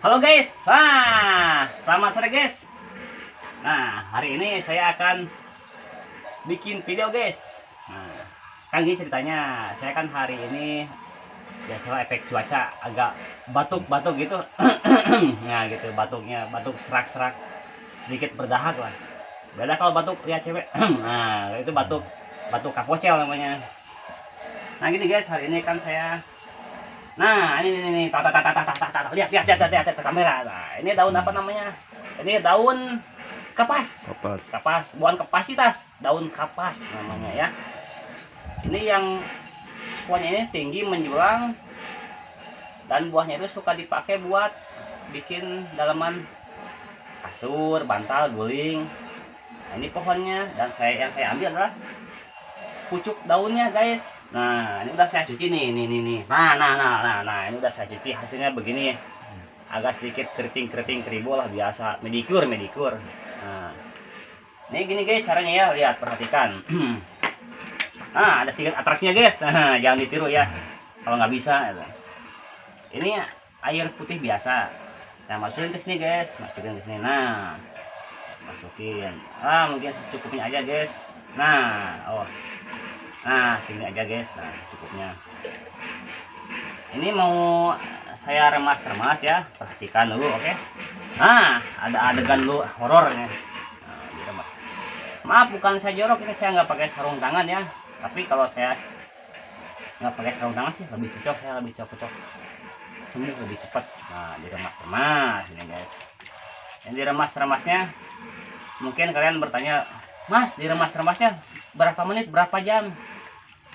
Halo guys, wah, selamat sore guys. Nah, hari ini saya akan bikin video guys. Nah, kan gini ceritanya, saya kan hari ini biasa efek cuaca agak batuk-batuk gitu. Nah gitu, batuk serak-serak, sedikit berdahak lah. Beda kalau batuk lihat cewek. Nah itu batuk kapocel namanya. Nah gini guys, hari ini kan saya, nah ini lihat kamera. Nah ini daun apa namanya? Ini daun kapas. Kapas, bukan kapasitas, daun kapas namanya ya. Ini yang pohonnya ini tinggi menjulang dan buahnya itu suka dipakai buat bikin dalaman kasur, bantal, guling. Nah, ini pohonnya, dan yang saya ambil adalah pucuk daunnya guys. Nah ini udah saya cuci nih. Nah ini udah saya cuci, hasilnya begini. Agak sedikit keriting keribu lah, biasa medikur. Nah ini gini guys caranya ya, lihat, perhatikan. Nah ada sedikit atraksinya guys. Jangan ditiru ya kalau nggak bisa. Ini air putih biasa, saya masukin ke sini guys, nah masukin, mungkin cukupnya aja guys. Nah sini aja guys, nah cukupnya. Ini mau saya remas ya, perhatikan dulu, oke? Nah ada adegan dulu horornya. Nah, diremas. Maaf bukan saya jorok, ini saya nggak pakai sarung tangan ya, tapi kalau saya nggak pakai sarung tangan sih lebih cocok, saya lebih cocok sembuh lebih cepat. Nah diremas ini guys. Yang diremasnya mungkin kalian bertanya, Mas diremasnya berapa menit, berapa jam,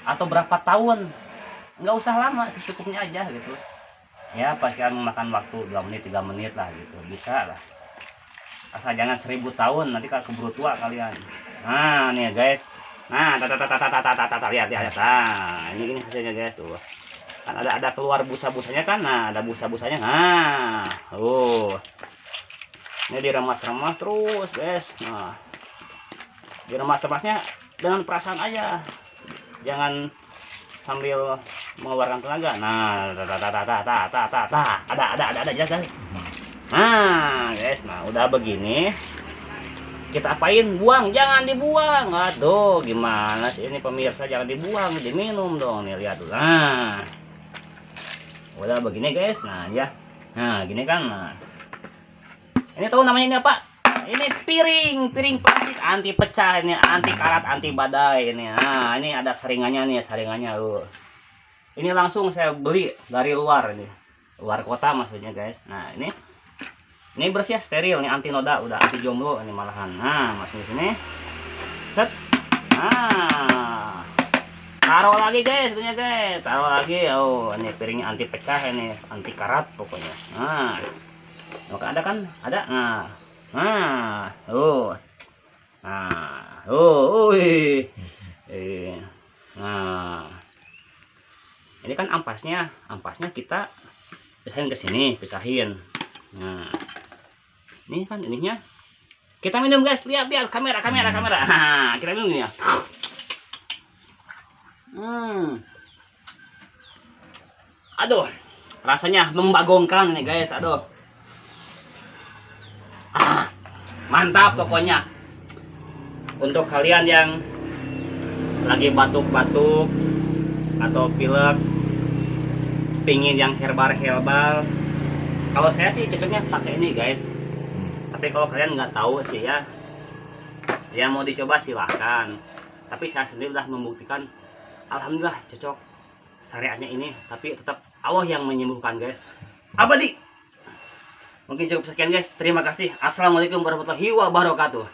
atau berapa tahun? Nggak usah lama, secukupnya aja gitu ya. Pasti kalian memakan waktu 2 menit 3 menit lah gitu, bisa lah, asal jangan 1000 tahun, nanti kalau keburu tua kalian. Nah nih guys, nah lihat. Nah ini hasilnya guys tuh, kan ada keluar busa-busanya kan. Nah ada busa-busanya. Nah ini diremas terus guys. Nah diremasnya dengan perasaan aja, jangan sambil mengeluarkan tenaga. Nah ada aja guys. Nah guys, nah udah begini kita apain? Buang, jangan dibuang. Aduh gimana sih ini pemirsa, jangan dibuang, diminum dong nih, lihat dulu. Nah udah begini guys. Nah ya, nah gini kan. Nah ini tahu namanya ini apa? Ini piring plastik anti pecah, ini anti karat, anti badai ini. Nah ini ada saringannya nih, ini langsung saya beli dari luar, ini luar kota maksudnya guys. Nah ini bersih, steril, ini anti noda, udah anti jomblo ini malahan. Nah masuk sini, set. Nah taruh lagi guys, taruh lagi. Oh ini piringnya anti pecah, ini anti karat pokoknya. Nah maka ada kan, ada. Nah ini kan ampasnya kita pisahin ke sini, pisahin. Nah ini kan ininya kita minum guys, lihat kamera. Nah kita minum ya. Aduh rasanya membagongkan nih guys, aduh. Mantap pokoknya. Untuk kalian yang lagi batuk-batuk atau pilek, pingin yang herbal, kalau saya sih cocoknya pakai ini guys. Tapi kalau kalian nggak tahu sih ya, yang mau dicoba silahkan. Tapi saya sendiri udah membuktikan, alhamdulillah cocok syariatnya ini. Tapi tetap Allah yang menyembuhkan guys. Abadi. Mungkin cukup sekian guys, terima kasih. Assalamualaikum warahmatullahi wabarakatuh.